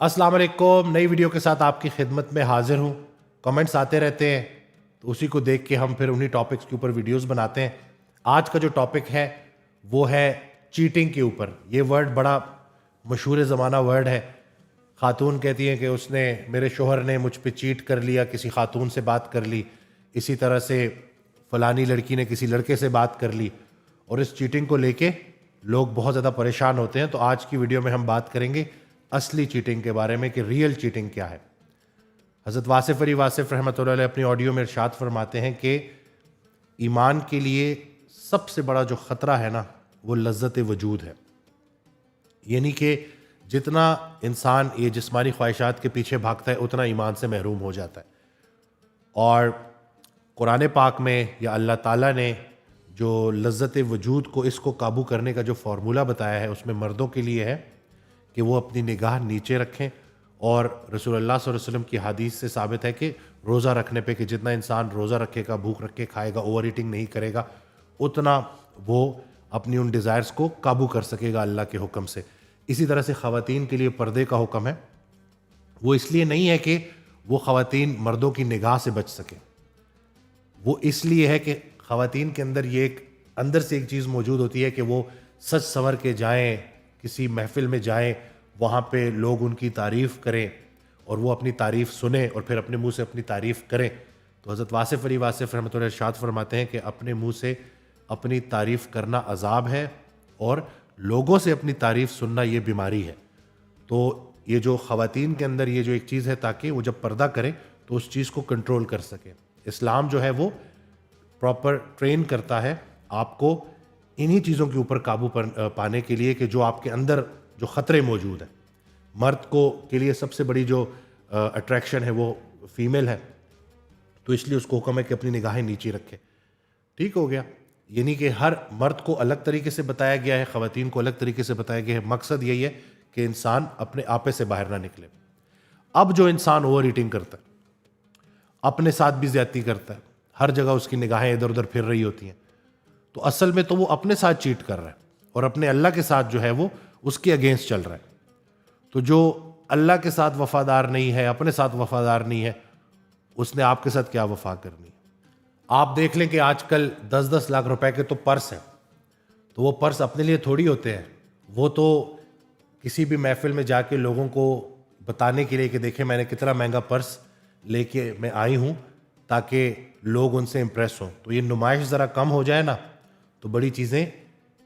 अस्सलाम वालेकुम। नई वीडियो के साथ आपकी खिदमत में हाजिर हूँ। कमेंट्स आते रहते हैं तो उसी को देख के हम फिर उन्हीं टॉपिक्स के ऊपर वीडियोस बनाते हैं। आज का जो टॉपिक है वो है चीटिंग के ऊपर। ये वर्ड बड़ा मशहूर ज़माना वर्ड है। खातून कहती हैं कि उसने मेरे शोहर ने मुझ पे चीट कर लिया, किसी खातून से बात कर ली, इसी तरह से फ़लानी लड़की ने किसी लड़के से बात कर ली, और इस चीटिंग को लेके लोग बहुत ज़्यादा परेशान होते हैं। तो आज की वीडियो में हम बात करेंगे असली चीटिंग के बारे में कि रियल चीटिंग क्या है। हज़रत वासिफ़ अली वासिफ़ रहमतुल्लाह अलैह अपनी ऑडियो में इरशाद फरमाते हैं कि ईमान के लिए सबसे बड़ा जो ख़तरा है ना वो लज़्ज़त वजूद है। यानी कि जितना इंसान ये जिस्मानी ख्वाहिशात के पीछे भागता है उतना ईमान से महरूम हो जाता है। और कुरान पाक में या अल्लाह ताला ने जो लज़्ज़त वजूद को इसको काबू करने का जो फार्मूला बताया है उसमें मर्दों के लिए है कि वो अपनी निगाह नीचे रखें। और रसूलुल्लाह सल्लल्लाहु अलैहि वसल्लम की हदीस से साबित है कि रोज़ा रखने पे कि जितना इंसान रोज़ा रखेगा, भूख रख के खाएगा, ओवर ईटिंग नहीं करेगा, उतना वो अपनी उन डिज़ायर्स को काबू कर सकेगा अल्लाह के हुक्म से। इसी तरह से ख़वातीन के लिए पर्दे का हुक्म है। वो इसलिए नहीं है कि वो ख़वातीन मर्दों की निगाह से बच सकें, वो इसलिए है कि ख़वातीन के अंदर ये एक अंदर से एक चीज़ मौजूद होती है कि वो सच संवर के जाएं, किसी महफिल में जाएं, वहाँ पे लोग उनकी तारीफ़ करें और वो अपनी तारीफ़ सुने और फिर अपने मुंह से अपनी तारीफ़ करें। तो हज़रत वासिफ़ अली वासिफ़ रहमतुल्लाह अलैह इरशाद फरमाते हैं कि अपने मुंह से अपनी तारीफ़ करना अज़ाब है और लोगों से अपनी तारीफ़ सुनना ये बीमारी है। तो ये जो ख़वातीन के अंदर ये जो एक चीज़ है, ताकि वो जब पर्दा करें तो उस चीज़ को कंट्रोल कर सकें। इस्लाम जो है वो प्रॉपर ट्रेन करता है आपको इन्हीं चीज़ों के ऊपर काबू पाने के लिए कि जो आपके अंदर जो ख़तरे मौजूद हैं। मर्द को के लिए सबसे बड़ी जो अट्रैक्शन है वो फीमेल है, तो इसलिए उसको हुक्म है कि अपनी निगाहें नीचे रखे। ठीक हो गया। यानी कि हर मर्द को अलग तरीके से बताया गया है, ख़वातीन को अलग तरीके से बताया गया है। मकसद यही है कि इंसान अपने आपे से बाहर ना निकले। अब जो इंसान ओवर ईटिंग करता है, अपने साथ भी ज़्यादती करता है, हर जगह उसकी निगाहें इधर उधर फिर रही होती हैं, तो असल में तो वो अपने साथ चीट कर रहा है और अपने अल्लाह के साथ जो है वो उसके अगेंस्ट चल रहा है। तो जो अल्लाह के साथ वफादार नहीं है, अपने साथ वफादार नहीं है, उसने आपके साथ क्या वफा करनी है। आप देख लें कि आजकल 10-10 लाख रुपए के तो पर्स हैं, तो वो पर्स अपने लिए थोड़ी होते हैं, वो तो किसी भी महफिल में जाके लोगों को बताने के लिए कि देखें मैंने कितना महंगा पर्स लेके मैं आई हूँ, ताकि लोग उनसे इम्प्रेस हों। तो ये नुमाइश ज़रा कम हो जाए ना तो बड़ी चीज़ें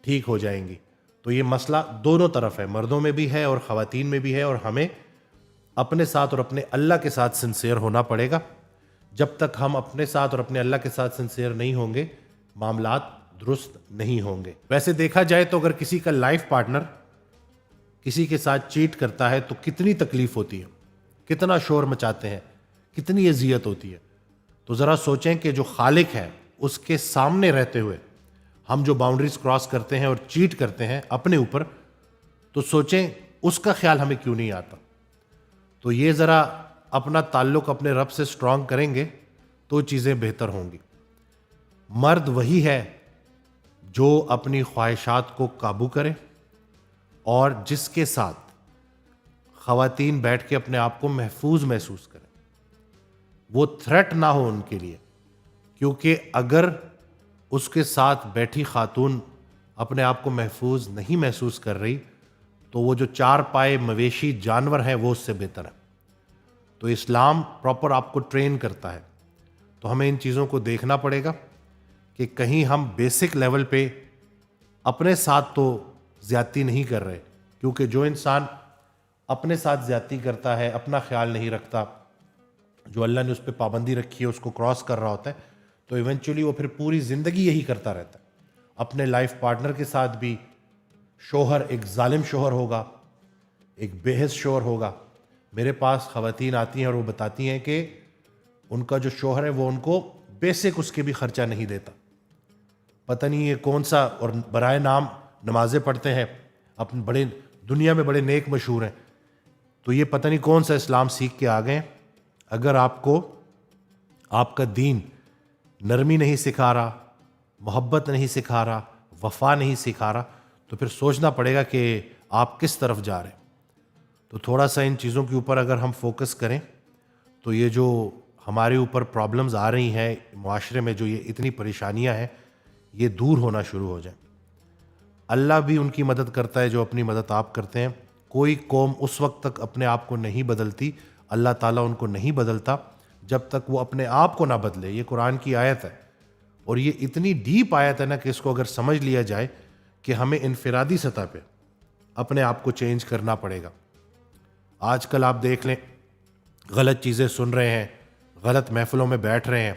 ठीक हो जाएंगी। तो ये मसला दोनों तरफ है, मर्दों में भी है और ख़वातीन में भी है, और हमें अपने साथ और अपने अल्लाह के साथ सिंसियर होना पड़ेगा। जब तक हम अपने साथ और अपने अल्लाह के साथ सिंसियर नहीं होंगे, मामलात दुरुस्त नहीं होंगे। वैसे देखा जाए तो अगर किसी का लाइफ पार्टनर किसी के साथ चीट करता है तो कितनी तकलीफ होती है, कितना शोर मचाते हैं, कितनी अजियत होती है। तो ज़रा सोचें कि जो खालिक है उसके सामने रहते हुए हम जो बाउंड्रीज क्रॉस करते हैं और चीट करते हैं अपने ऊपर, तो सोचें उसका ख्याल हमें क्यों नहीं आता। तो ये ज़रा अपना ताल्लुक़ अपने रब से स्ट्रॉन्ग करेंगे तो चीज़ें बेहतर होंगी। मर्द वही है जो अपनी ख्वाहिशात को काबू करे और जिसके साथ ख़वातीन बैठ के अपने आप को महफूज महसूस करें, वो थ्रेट ना हो उनके लिए। क्योंकि अगर उसके साथ बैठी खातून अपने आप को महफूज नहीं महसूस कर रही तो वो जो चार पाए मवेशी जानवर हैं वो उससे बेहतर है। तो इस्लाम प्रॉपर आपको ट्रेन करता है। तो हमें इन चीज़ों को देखना पड़ेगा कि कहीं हम बेसिक लेवल पे अपने साथ तो ज़्यादती नहीं कर रहे, क्योंकि जो इंसान अपने साथ ज़्यादती करता है, अपना ख्याल नहीं रखता, जो अल्लाह ने उस पर पाबंदी रखी है उसको क्रॉस कर रहा होता है, तो इवेंचुअली वो फिर पूरी ज़िंदगी यही करता रहता है। अपने लाइफ पार्टनर के साथ भी शोहर एक जालिम शोहर होगा, एक बेहस शोहर होगा। मेरे पास ख़वातीन आती हैं और वो बताती हैं कि उनका जो शोहर है वो उनको बेसिक उसके भी ख़र्चा नहीं देता। पता नहीं ये कौन सा, और बराए नाम नमाज़ें पढ़ते हैं, अपने बड़े दुनिया में बड़े नेक मशहूर हैं, तो ये पता नहीं कौन सा इस्लाम सीख के आ गए हैं। अगर आपको आपका दीन नरमी नहीं सिखा रहा, मोहब्बत नहीं सिखा रहा, वफ़ा नहीं सिखा रहा, तो फिर सोचना पड़ेगा कि आप किस तरफ जा रहे हैं। تو تھوڑا سا ان چیزوں کے اوپر اگر ہم فوکس کریں تو یہ جو ہمارے اوپر پرابلمز آ رہی ہیں معاشرے میں، جو یہ اتنی پریشانیاں ہیں، یہ دور ہونا شروع ہو جائیں۔ اللہ بھی ان کی مدد کرتا ہے جو اپنی مدد آپ کرتے ہیں۔ کوئی قوم اس وقت تک اپنے آپ کو نہیں بدلتی، اللہ تعالیٰ ان کو نہیں بدلتا جب تک وہ اپنے آپ کو نہ بدلے۔ یہ قرآن کی آیت ہے، اور یہ اتنی ڈیپ آیت ہے نا کہ اس کو اگر سمجھ لیا جائے کہ ہمیں انفرادی سطح پہ اپنے آپ کو چینج کرنا پڑے گا۔ آج کل آپ دیکھ لیں، غلط چیزیں سن رہے ہیں، غلط محفلوں میں بیٹھ رہے ہیں،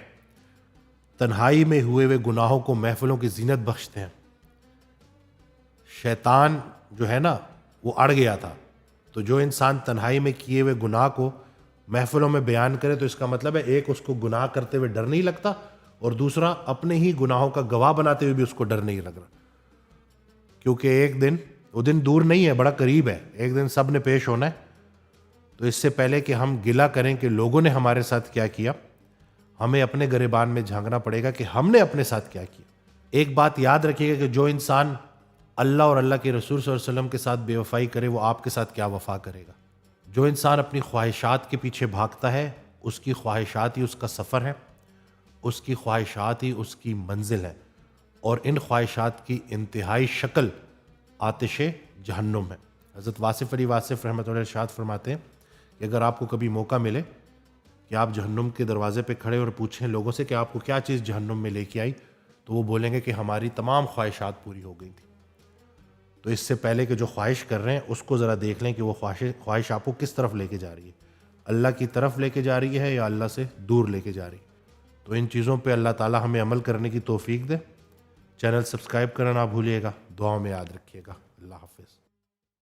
تنہائی میں ہوئے گناہوں کو محفلوں کی زینت بخشتے ہیں۔ شیطان جو ہے نا وہ اڑ گیا تھا، تو جو انسان تنہائی میں کیے ہوئے گناہ کو محفلوں میں بیان کرے تو اس کا مطلب ہے ایک اس کو گناہ کرتے ہوئے ڈر نہیں لگتا، اور دوسرا اپنے ہی گناہوں کا گواہ بناتے ہوئے بھی اس کو ڈر نہیں لگ رہا، کیونکہ ایک دن، وہ دن دور نہیں ہے، بڑا قریب ہے، ایک دن سب نے پیش ہونا ہے۔ تو اس سے پہلے کہ ہم گلہ کریں کہ لوگوں نے ہمارے ساتھ کیا کیا، ہمیں اپنے گریبان میں جھانکنا پڑے گا کہ ہم نے اپنے ساتھ کیا کیا۔ ایک بات یاد رکھیے گا کہ جو انسان اللہ اور اللہ کے رسول صلی اللہ علیہ وسلم کے ساتھ بے وفائی کرے، وہ آپ کے ساتھ کیا وفا کرے گا۔ جو انسان اپنی خواہشات کے پیچھے بھاگتا ہے، اس کی خواہشات ہی اس کا سفر ہے، اس کی خواہشات ہی اس کی منزل ہے، اور ان خواہشات کی انتہائی شکل آتش جہنم ہے۔ حضرت واصف علی واصف رحمۃ اللہ ارشاد فرماتے ہیں کہ اگر آپ کو کبھی موقع ملے کہ آپ جہنم کے دروازے پہ کھڑے اور پوچھیں لوگوں سے کہ آپ کو کیا چیز جہنم میں لے کے آئی، تو وہ بولیں گے کہ ہماری تمام خواہشات پوری ہو گئی تھی۔ تو اس سے پہلے کہ جو خواہش کر رہے ہیں اس کو ذرا دیکھ لیں کہ وہ خواہش آپ کو کس طرف لے کے جا رہی ہے، اللہ کی طرف لے کے جا رہی ہے یا اللہ سے دور لے کے جا رہی ہے۔ تو ان چیزوں پہ اللہ تعالیٰ ہمیں عمل کرنے کی توفیق دے۔ چینل سبسکرائب کرنا نہ بھولیے گا، دعاؤں میں یاد رکھیے گا۔ اللہ حافظ۔